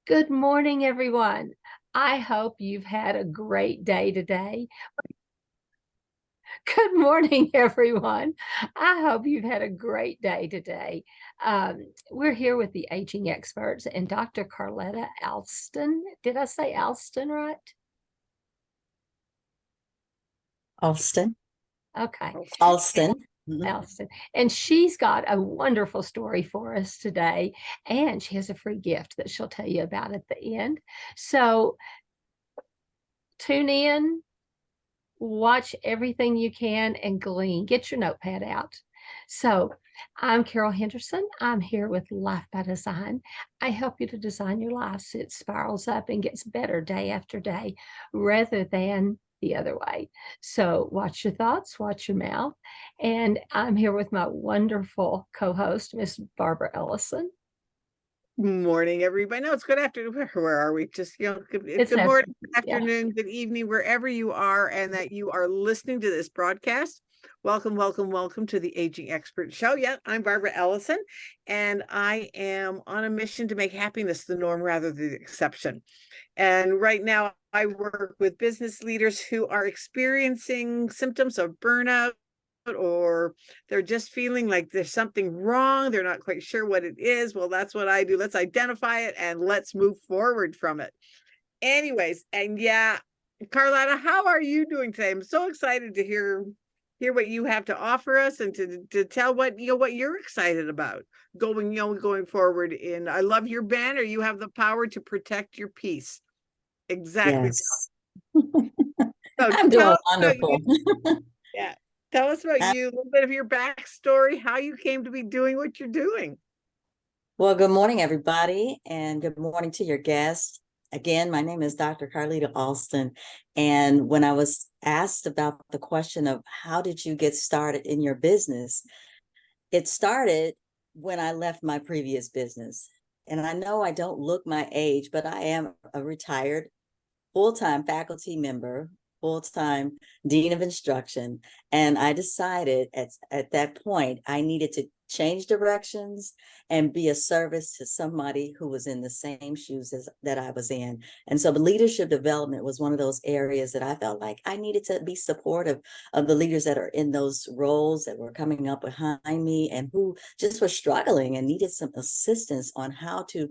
Good morning, everyone. I hope you've had a great day today. Good morning, everyone. I hope you've had a great day today. We're here with the aging experts and Dr. Carletta Alston. Did I say Alston right? Alston. Okay. Alston. Alston. And she's got a wonderful story for us today. And she has a free gift that she'll tell you about at the end. So tune in, watch everything you can, and glean. Get your notepad out. So I'm Carol Henderson. I'm here with Life by Design. I help you to design your life so it spirals up and gets better day after day rather than the other way. So watch your thoughts, watch your mouth. And I'm here with my wonderful co-host, Miss Barbara Ellison. Morning, everybody. No, it's good afternoon. Where are we? Just, it's good morning, good afternoon, good evening, wherever you are, and that you are listening to this broadcast. Welcome, welcome, welcome to the Aging Expert Show. Yeah, I'm Barbara Ellison, and I am on a mission to make happiness the norm rather than the exception. And right now, I work with business leaders who are experiencing symptoms of burnout, or they're just feeling like there's something wrong. They're not quite sure what it is. Well, that's what I do. Let's identify it and let's move forward from it. Anyways, and yeah, Carletta, how are you doing today? I'm so excited to hear what you have to offer us and to tell what you're excited about going forward. In I love your banner. You have the power to protect your peace. Exactly. Yes. So I'm doing wonderful. Yeah. Tell us about you, a little bit of your backstory, how you came to be doing what you're doing. Well, good morning, everybody, and good morning to your guests. Again, my name is Dr. Carletta Alston, and when I was asked about the question of how did you get started in your business, it started when I left my previous business. And I know I don't look my age, but I am a retired full-time faculty member, full-time dean of instruction. And I decided at that point, I needed to change directions and be a service to somebody who was in the same shoes as that I was in. And so the leadership development was one of those areas that I felt like I needed to be supportive of the leaders that are in those roles that were coming up behind me and who just were struggling and needed some assistance on how to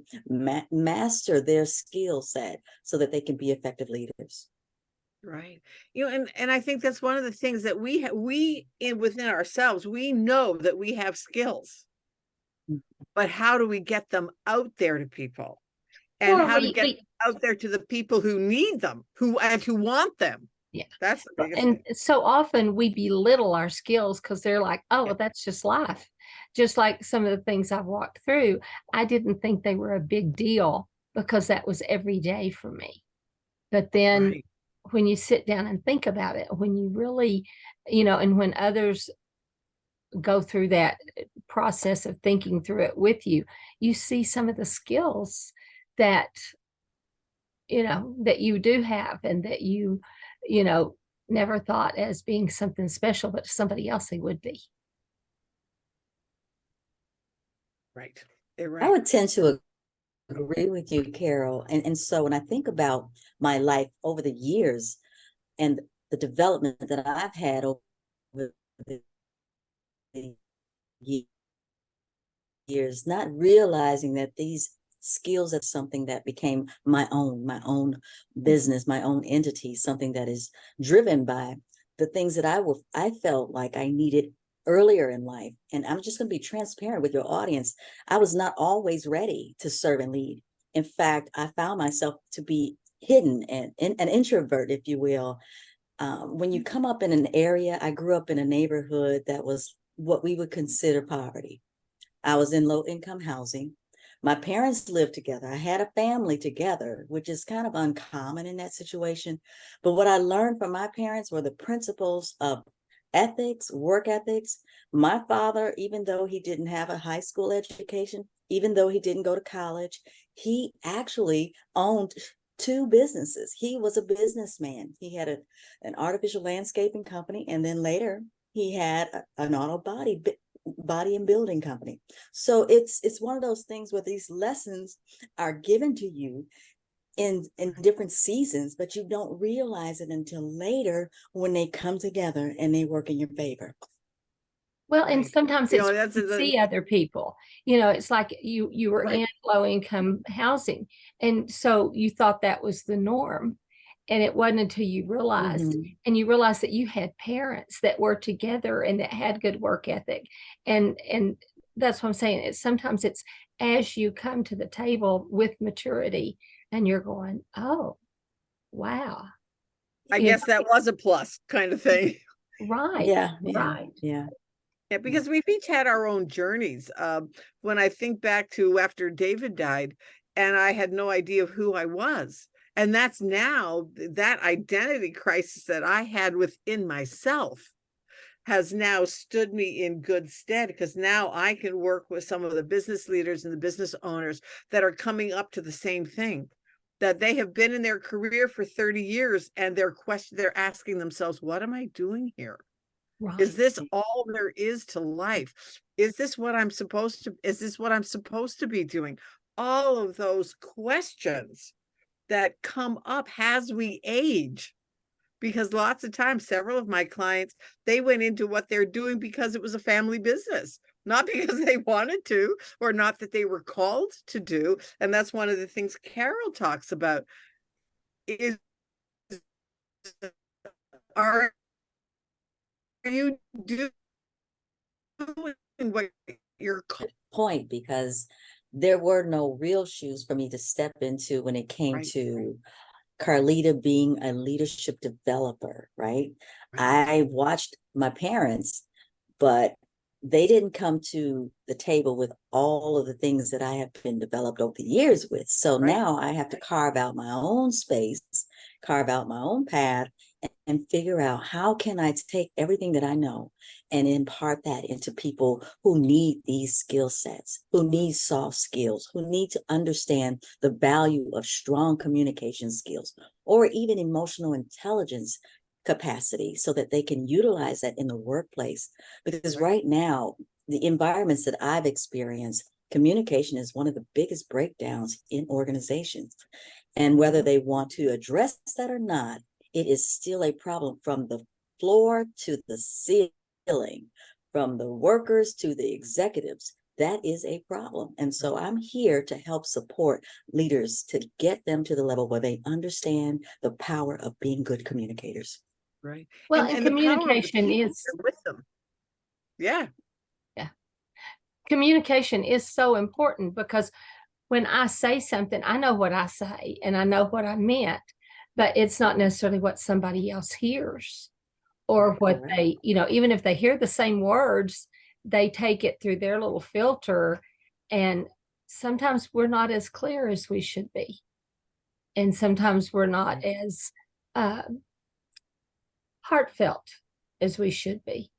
master their skill set so that they can be effective leaders. Right. And I think that's one of the things that within ourselves, we know that we have skills, but how do we get them out there to people? And how to get out there to the people who need them, who want them. Yeah. That's the biggest thing. So often we belittle our skills because they're like, oh, well, that's just life. Just like some of the things I've walked through, I didn't think they were a big deal because that was every day for me. But then when you sit down and think about it, when you really, and when others go through that process of thinking through it with you, you see some of the skills that, that you do have and that you never thought as being something special, but to somebody else they would be. Right. I would tend to agree with you, Carol. And so when I think about my life over the years and the development that I've had over the years, not realizing that these skills are something that became my own business, my own entity, something that is driven by the things that I felt like I needed earlier in life. And I'm just going to be transparent with your audience. I was not always ready to serve and lead. In fact, I found myself to be hidden and an introvert, if you will. When you come up in an area, I grew up in a neighborhood that was what we would consider poverty. I was in low-income housing. My parents lived together. I had a family together, which is kind of uncommon in that situation. But what I learned from my parents were the principles of ethics, work ethics. My father, even though he didn't have a high school education, even though he didn't go to college, he actually owned 2 businesses. He was a businessman. He had an artificial landscaping company, and then later he had an auto body body and building company. So it's one of those things where these lessons are given to you in different seasons, but you don't realize it until later when they come together and they work in your favor. Well, and sometimes it's that's to see other people. It's like you were Right. in low income housing, and so you thought that was the norm. And it wasn't until you realized, and you realized that you had parents that were together and that had good work ethic. And that's what I'm saying. Sometimes it's as you come to the table with maturity and you're going, oh, wow. I guess that was a plus kind of thing. Right. Yeah. Right. Yeah. Yeah, because we've each had our own journeys. When I think back to after David died, and I had no idea of who I was. And that's now that identity crisis that I had within myself has now stood me in good stead, because now I can work with some of the business leaders and the business owners that are coming up to the same thing, that they have been in their career for 30 years and they're asking themselves, what am I doing here? Right. Is this all there is to life? Is this what I'm supposed to be doing? All of those questions that come up as we age, because lots of times, several of my clients, they went into what they're doing because it was a family business, not because they wanted to, or not that they were called to do. And that's one of the things Carol talks about is, are you doing what you're called? Point, because there were no real shoes for me to step into when it came to Carletta being a leadership developer, right? I watched my parents, but they didn't come to the table with all of the things that I have been developed over the years with. So now I have to carve out my own space, carve out my own path, and figure out how can I take everything that I know and impart that into people who need these skill sets, who need soft skills, who need to understand the value of strong communication skills, or even emotional intelligence capacity, so that they can utilize that in the workplace. Because right now, the environments that I've experienced, communication is one of the biggest breakdowns in organizations. And whether they want to address that or not, it is still a problem from the floor to the ceiling, from the workers to the executives. That is a problem. And so I'm here to help support leaders to get them to the level where they understand the power of being good communicators. Right. Well, and communication is with them. Yeah. Yeah. Communication is so important, because when I say something, I know what I say and I know what I meant, but it's not necessarily what somebody else hears, or what they, even if they hear the same words, they take it through their little filter. And sometimes we're not as clear as we should be. And sometimes we're not as heartfelt as we should be.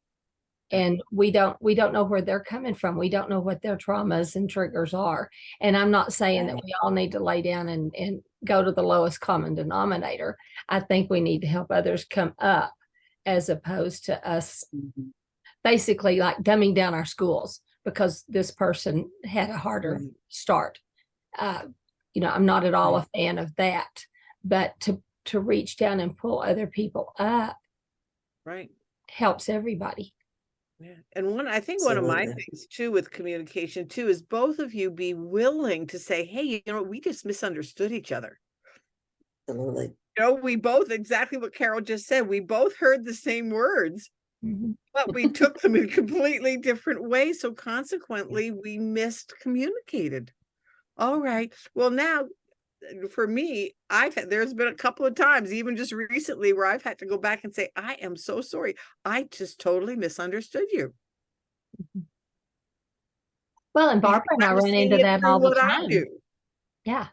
And we don't know where they're coming from. We don't know what their traumas and triggers are. And I'm not saying that we all need to lay down and go to the lowest common denominator. I think we need to help others come up, as opposed to us basically like dumbing down our schools because this person had a harder start. I'm not at all a fan of that, but to reach down and pull other people up helps everybody. Yeah. And I think one of my things too with communication too is both of you be willing to say, hey, we just misunderstood each other. Absolutely. We both, exactly what Carol just said, we both heard the same words, but we took them in completely different ways. So consequently, we miscommunicated. All right. Well, now for me, there's been a couple of times, even just recently, where I've had to go back and say, I am so sorry. I just totally misunderstood you. Well, and Barbara and I run into that all the time. Yeah,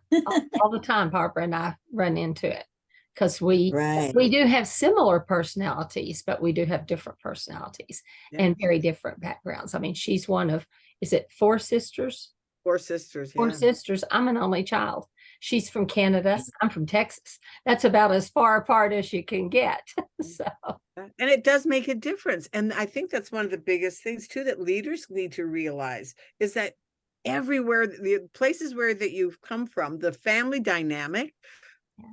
all the time. Barbara and I run into it, because we do have similar personalities, but we do have different personalities and very different backgrounds. I mean, she's one of, is it 4 sisters? 4 sisters. 4 sisters. I'm an only child. She's from Canada. I'm from Texas. That's about as far apart as you can get. So, and it does make a difference. And I think that's one of the biggest things too, that leaders need to realize is that everywhere, the places where that you've come from, the family dynamic,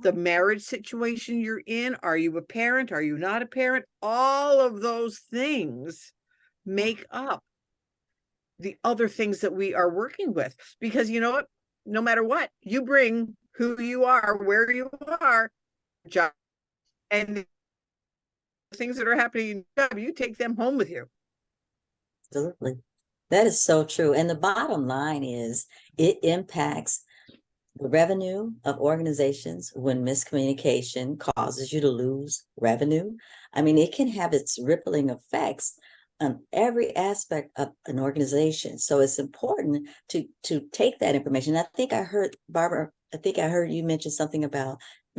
the marriage situation you're in, are you a parent? Are you not a parent? All of those things make up the other things that we are working with. Because you know what? No matter what, you bring who you are, where you are, job, and the things that are happening in your job, you take them home with you. Absolutely. That is so true. And the bottom line is it impacts the revenue of organizations when miscommunication causes you to lose revenue. I mean, it can have its rippling effects on every aspect of an organization. So it's important to take that information. I think I heard, Barbara, you mention something about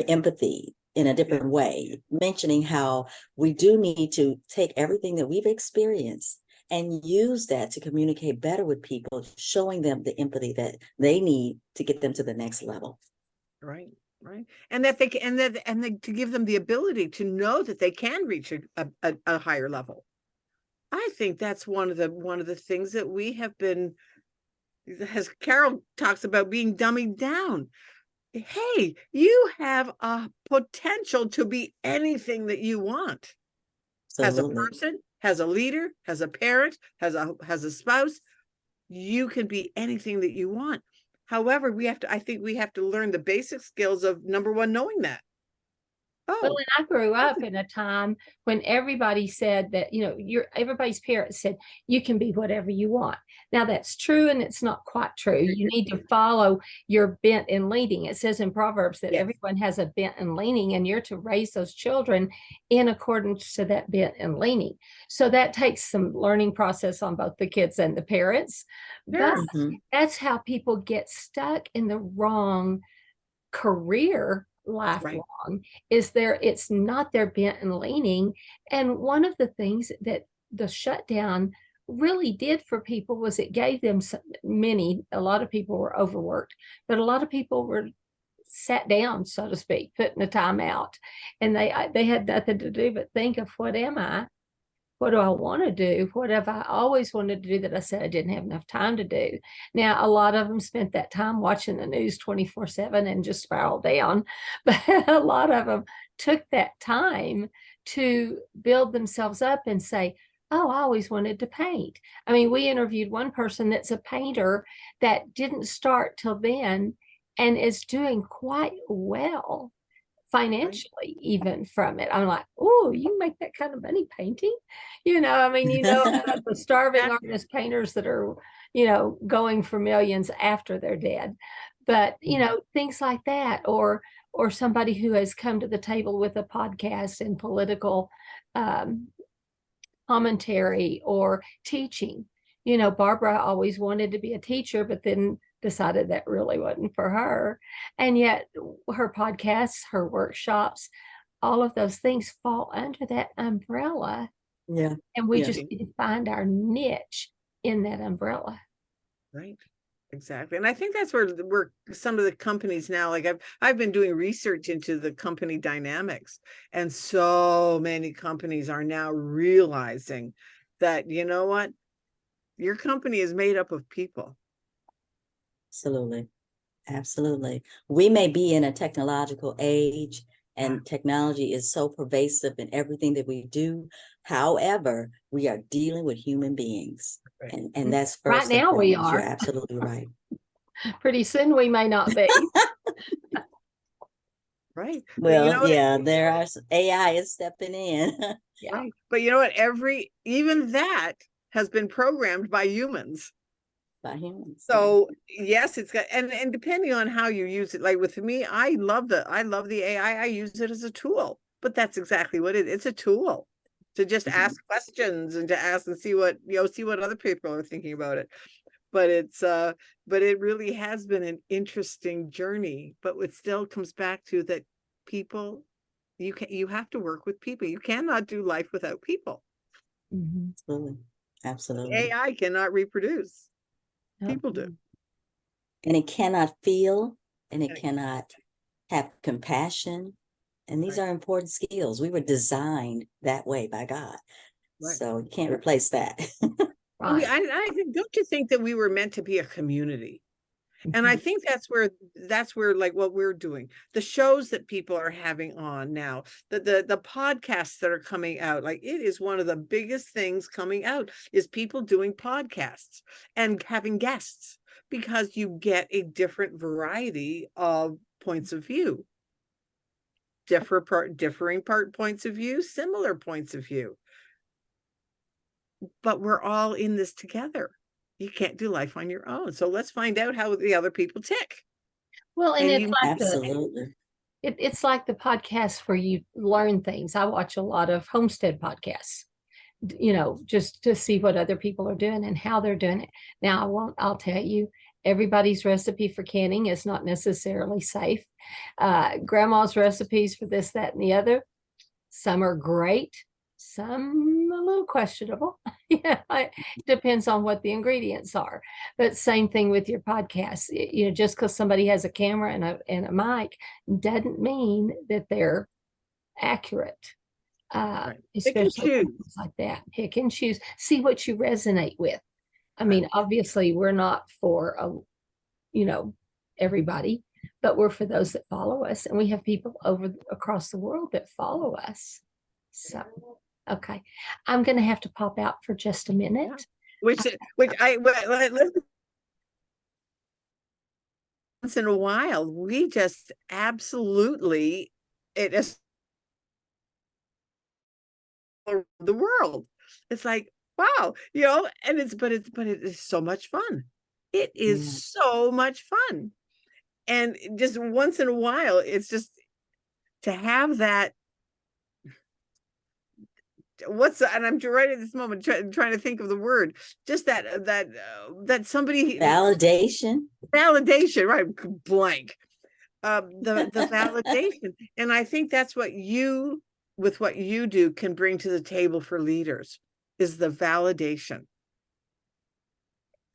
empathy in a different way, mentioning how we do need to take everything that we've experienced and use that to communicate better with people, showing them the empathy that they need to get them to the next level. Right. And that they can, to give them the ability to know that they can reach a higher level. I think that's one of the things that we have been, as Carol talks about, being dummied down. Hey, you have a potential to be anything that you want. Absolutely. As a person, as a leader, as a parent, as a spouse, you can be anything that you want. However, I think we have to learn the basic skills of, number one, knowing that. Well, and I grew up in a time when everybody said that, everybody's parents said, you can be whatever you want. Now that's true, and it's not quite true. You need to follow your bent and leaning. It says in Proverbs that everyone has a bent and leaning, and you're to raise those children in accordance to that bent and leaning. So that takes some learning process on both the kids and the parents. But that's how people get stuck in the wrong career lifelong. It's not their bent and leaning. And one of the things that the shutdown really did for people was it gave them a lot of people were overworked, but a lot of people were sat down, so to speak, put in a timeout, and they had nothing to do but think of, what am I? What do I want to do? What have I always wanted to do that I said I didn't have enough time to do? Now, a lot of them spent that time watching the news 24/7 and just spiraled down. But a lot of them took that time to build themselves up and say, oh, I always wanted to paint. I mean, we interviewed one person that's a painter that didn't start till then and is doing quite well financially, even from it. I'm like, oh, you make that kind of money painting? The starving artist painters that are, going for millions after they're dead. But, things like that, or somebody who has come to the table with a podcast and political commentary or teaching. Barbara always wanted to be a teacher, but then decided that really wasn't for her. And yet her podcasts, her workshops, all of those things fall under that umbrella. Yeah. And we just need to find our niche in that umbrella. Right. Exactly. And I think that's where some of the companies now, like I've been doing research into the company dynamics, and so many companies are now realizing that, you know what, your company is made up of people. Absolutely. We may be in a technological age, and technology is so pervasive in everything that we do. However, we are dealing with human beings. And that's first. Right now we are. You're absolutely right. Pretty soon we may not be. Right. Well, there are AI is stepping in. Right. But you know what? Even that has been programmed by humans. So yes, it's got, and depending on how you use it, like with me, I love the AI. I use it as a tool, but that's exactly what it is. It's a tool to just ask questions and to ask and see what other people are thinking about it. But it really has been an interesting journey. But it still comes back to that people, you have to work with people. You cannot do life without people. Absolutely. AI cannot reproduce. People do. And it cannot feel and it cannot have compassion. And these Right. are important skills. We were designed that way by God. Right. So you can't replace that. Right. I think, don't you think that we were meant to be a community? And I think that's where like what we're doing, the shows that people are having on now, the podcasts that are coming out, like it is one of the biggest things coming out is people doing podcasts and having guests, because you get a different variety of points of view, differing points of view, similar points of view. But we're all in this together. You can't do life on your own. So let's find out how the other people tick. Well, and it's like Absolutely. it's like the podcasts where you learn things. I watch a lot of homestead podcasts, just to see what other people are doing and how they're doing it. Now, I'll tell you, everybody's recipe for canning is not necessarily safe. Grandma's recipes for this, that, and the other, some are great, some a little questionable. It depends on what the ingredients are. But same thing with your podcast. Just because somebody has a camera and a mic doesn't mean that they're accurate. Right. Especially things like that. Pick and choose. See what you resonate with. I mean, obviously, we're not for everybody, but we're for those that follow us, and we have people across the world that follow us. So, okay, I'm going to have to pop out for just a minute. Once in a while, we just absolutely, it is the world. It's like, wow, and but it is so much fun. It is so much fun. And just once in a while, it's just to have that. And I'm right at this moment trying to think of the word, just that somebody Validation, right? Blank. The validation. And I think that's what with what you do can bring to the table for leaders, is the validation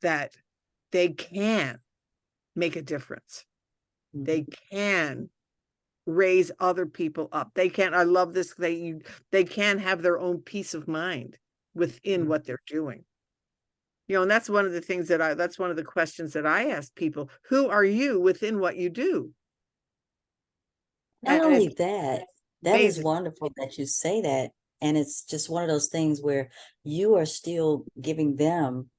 that they can make a difference. They can raise other people up. They can, I love this, they can have their own peace of mind within what they're doing. And that's one of the things that's one of the questions that I ask people. Who are you within what you do? Not only that is wonderful that you say that. And it's just one of those things where you are still giving them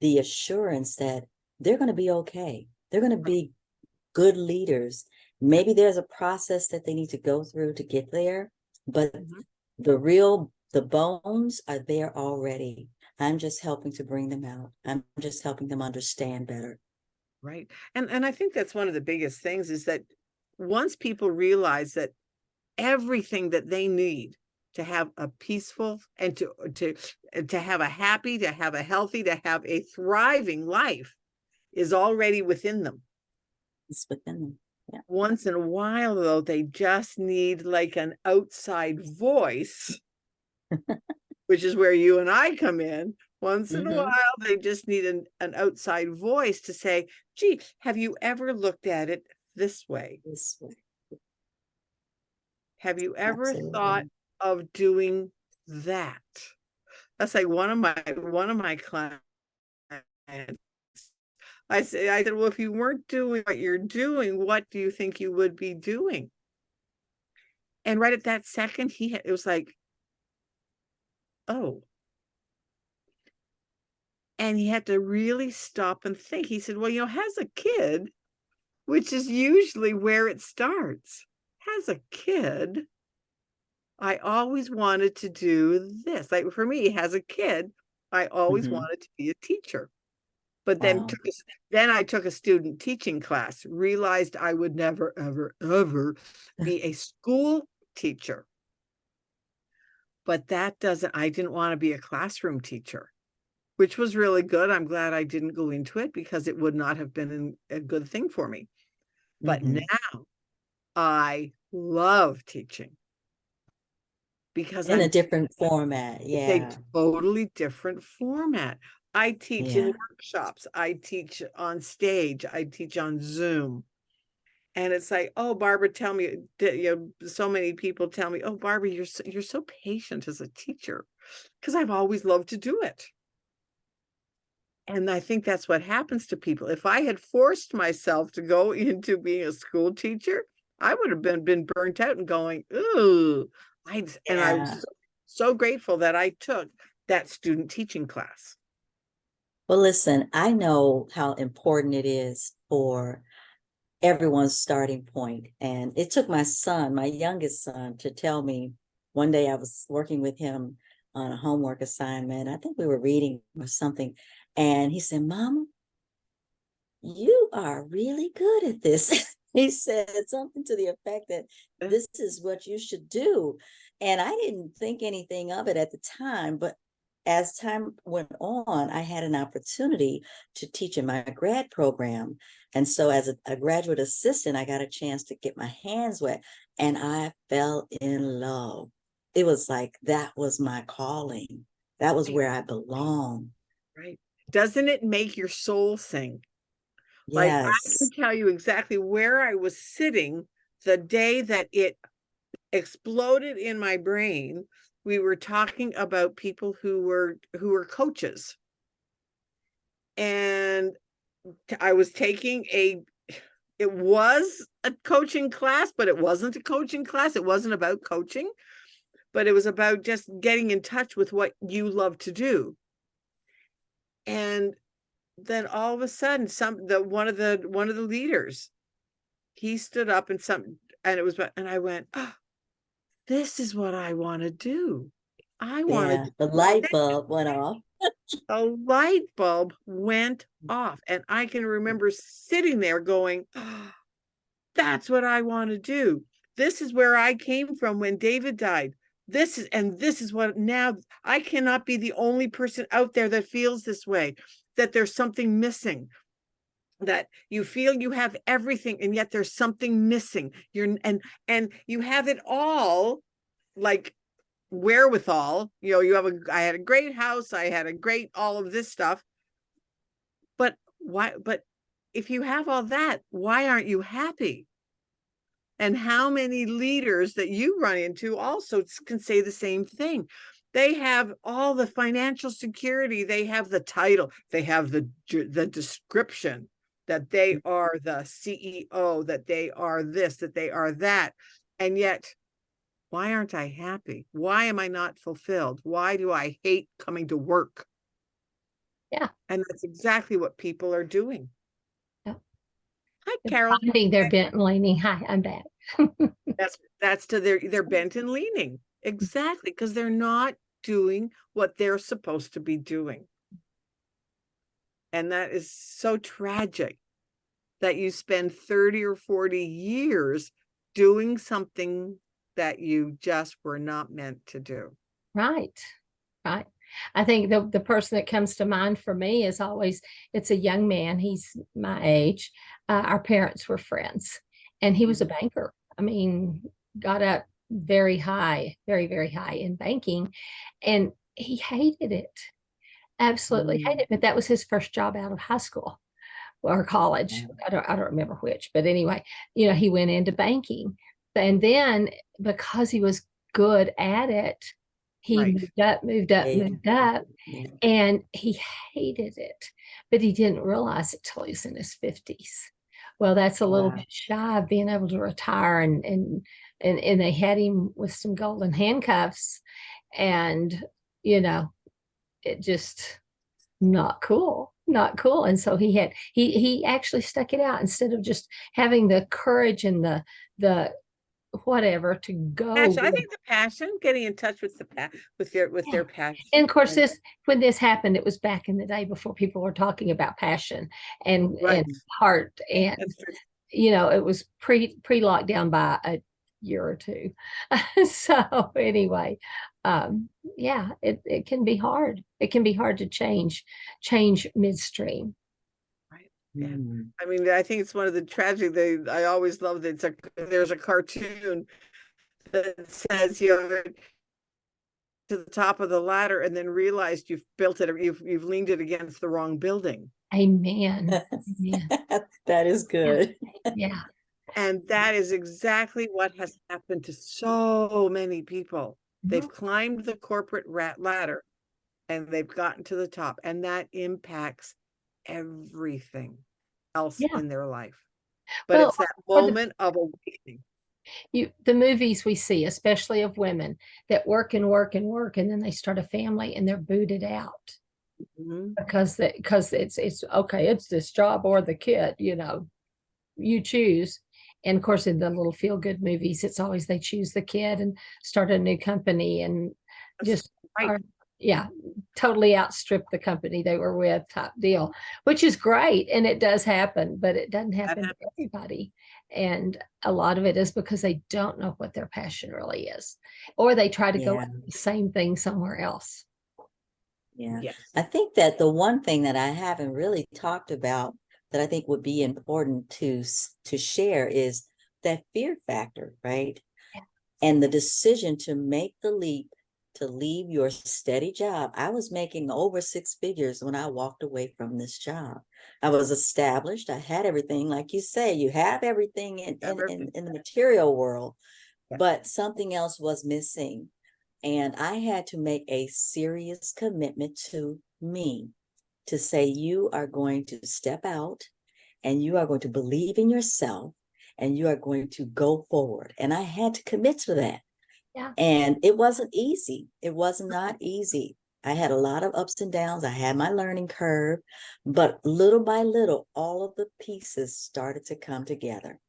the assurance that they're going to be okay. They're going to be good leaders. Maybe there's a process that they need to go through to get there, but the bones are there already. I'm just helping to bring them out. I'm just helping them understand better. Right. And I think that's one of the biggest things, is that once people realize that everything that they need to have a peaceful and to have a happy, to have a healthy, to have a thriving life is already within them. It's within them. Yeah. Once in a while, though, they just need like an outside voice, which is where you and I come in. Once in a while, they just need an outside voice to say, gee, have you ever looked at it this way? This way. Have you ever thought of doing that? That's like one of my clients. I said, well, if you weren't doing what you're doing, what do you think you would be doing? And right at that second, it was like, oh. And he had to really stop and think. He said, well, as a kid, which is usually where it starts, as a kid, I always wanted to do this. Like for me, as a kid, I always wanted to be a teacher. But then I took a student teaching class, realized I would never, ever, ever be a school teacher. But I didn't want to be a classroom teacher, which was really good. I'm glad I didn't go into it, because it would not have been a good thing for me. But now I love teaching. Because in a different format. Yeah. A totally different format. I teach in workshops. I teach on stage. I teach on Zoom. And it's like, oh, Barbara, tell me, so many people tell me, oh, Barbara, you're so patient as a teacher, because I've always loved to do it. And I think that's what happens to people. If I had forced myself to go into being a school teacher, I would have been burnt out and going, ooh. And I was so grateful that I took that student teaching class. Well, listen, I know how important it is for everyone's starting point. And it took my son, my youngest son, to tell me one day I was working with him on a homework assignment. I think we were reading or something. And he said, Mama, you are really good at this. He said something to the effect that this is what you should do. And I didn't think anything of it at the time, but as time went on, I had an opportunity to teach in my grad program. And so as a graduate assistant, I got a chance to get my hands wet, and I fell in love. It was like, that was my calling. That was where I belong. Right. Doesn't it make your soul sing? Yes. Like, I can tell you exactly where I was sitting the day that it exploded in my brain. We were talking about people who were coaches. And I was taking it was a coaching class, but it wasn't a coaching class. It wasn't about coaching, but it was about just getting in touch with what you love to do. And then all of a sudden, one of the leaders, he stood up and I went, oh, this is what I want to do. I want to. The light bulb went off. A light bulb went off, and I can remember sitting there going, oh, that's what I want to do. This is where I came from when David died. This is what now I cannot be the only person out there that feels this way, that there's something missing, that you feel you have everything and yet there's something missing. And you have it all, like wherewithal, I had a great house, I had a great all of this stuff, but if you have all that, why aren't you happy? And how many leaders that you run into also can say the same thing. They have all the financial security, they have the title, they have the description that they are the CEO, that they are this, that they are that, and yet, why aren't I happy? Why am I not fulfilled? Why do I hate coming to work? Yeah. And that's exactly what people are doing. Yeah. Hi, Carol. Finding their bent and leaning. Hi, I'm back. That's to their bent and leaning. Exactly, because they're not doing what they're supposed to be doing. And that is so tragic, that you spend 30 or 40 years doing something that you just were not meant to do. Right. I think the person that comes to mind for me is always, it's a young man. He's my age. Our parents were friends, and he was a banker. I mean, got up very high, very, very high in banking, and he hated it. Absolutely hated it. But that was his first job out of high school or college. I don't remember which, but anyway, he went into banking, and then because he was good at it, he moved up, and he hated it, but he didn't realize it till he was in his 50s. Well, that's a little bit shy of being able to retire, and they had him with some golden handcuffs, and it just not cool. And so he actually stuck it out instead of just having the courage and the whatever to go. Passion. I think the passion, getting in touch with their passion. And of course, when this happened, it was back in the day before people were talking about passion and heart, and it was pre-lockdown by a year or two. So anyway, it can be hard. It can be hard to change midstream. Right. Yeah. I mean, I think it's one of the tragic. I always love that there's a cartoon that says, to the top of the ladder and then realized you've built it, or you've leaned it against the wrong building. Amen. That is good. Yeah. And that is exactly what has happened to so many people. They've climbed the corporate ladder and they've gotten to the top, and that impacts everything else in their life. But Well, it's that moment of awakening. The movies we see, especially of women that work and work and work, and then they start a family and they're booted out because it's okay, it's this job or the kid, you choose. And of course, in the little feel good movies, it's always they choose the kid and start a new company and just are, totally outstrip the company they were with, top deal, which is great. And it does happen, but it doesn't happen to everybody. And a lot of it is because they don't know what their passion really is, or they try to go after the same thing somewhere else. Yeah. Yes. I think that the one thing that I haven't really talked about that I think would be important to share is that fear factor, right? Yeah. And the decision to make the leap to leave your steady job. I was making over 6 figures when I walked away from this job. I was established. I had everything, like you say, you have everything in the material world, but something else was missing. And I had to make a serious commitment to me to say, you are going to step out and you are going to believe in yourself and you are going to go forward. And I had to commit to that. Yeah. And it wasn't easy. It was not easy. I had a lot of ups and downs. I had my learning curve, but little by little, all of the pieces started to come together.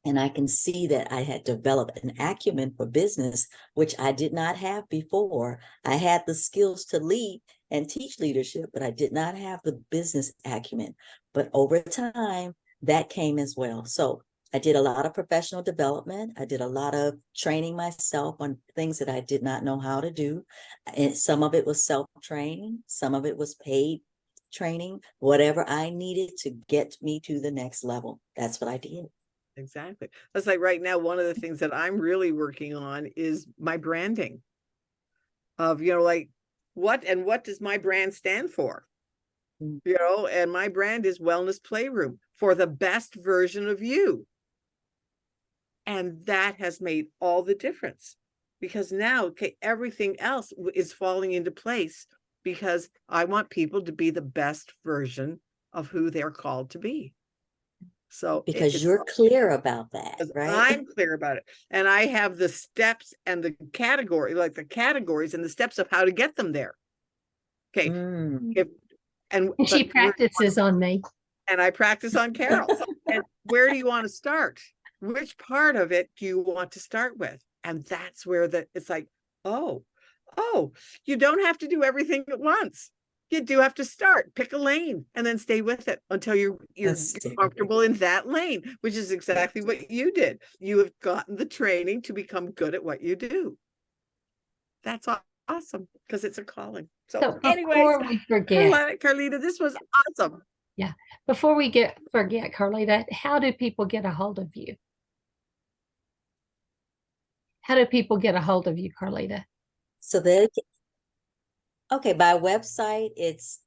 And I can see that I had developed an acumen for business, which I did not have before. I had the skills to lead and teach leadership, but I did not have the business acumen. But over time, that came as well. So I did a lot of professional development. I did a lot of training myself on things that I did not know how to do. And some of it was self-training. Some of it was paid training, whatever I needed to get me to the next level. That's what I did. Exactly. That's like right now, one of the things that I'm really working on is my branding of, like what does my brand stand for? And my brand is Wellness Playroom, for the best version of you. And that has made all the difference, because now, everything else is falling into place, because I want people to be the best version of who they're called to be. So because you're clear about that, right? I'm clear about it. And I have the steps and the category, like the categories and the steps of how to get them there. Okay. And she practices on me. And I practice on Carol. And where do you want to start? Which part of it do you want to start with? And that's where it's like, oh, you don't have to do everything at once. You do have to start, pick a lane, and then stay with it until you're comfortable in that lane, which is exactly what you did. You have gotten the training to become good at what you do. That's awesome, because it's a calling. So anyways, before we forget, Carletta, this was awesome. Yeah. Before we forget, Carletta, how do people get a hold of you? How do people get a hold of you, Carletta? So by website, it's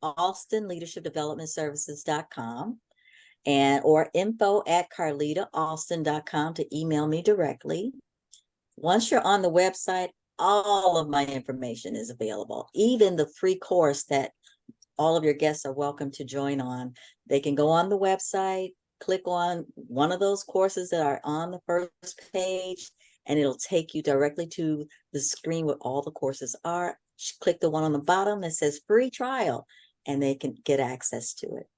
alstonleadershipdevelopmentservices.com or info@carlettaalston.com to email me directly. Once you're on the website, all of my information is available, even the free course that all of your guests are welcome to join on. They can go on the website, click on one of those courses that are on the first page, and it'll take you directly to the screen where all the courses are. Click the one on the bottom that says free trial, and they can get access to it.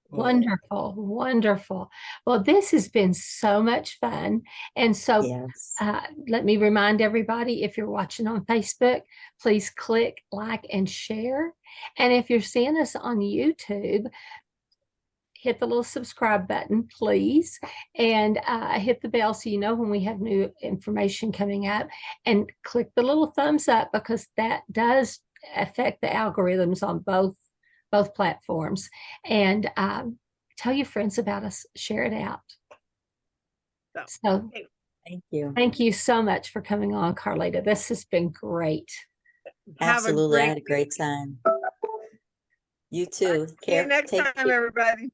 Wonderful, wonderful. Well, this has been so much fun. And so let me remind everybody, if you're watching on Facebook, please click like and share. And if you're seeing us on YouTube, hit the little subscribe button, please, and hit the bell so you know when we have new information coming up, and click the little thumbs up, because that does affect the algorithms on both platforms. And tell your friends about us, share it out. So thank you. Thank you so much for coming on, Carletta. This has been great. Absolutely. I had a great time. You too. See you next time, everybody.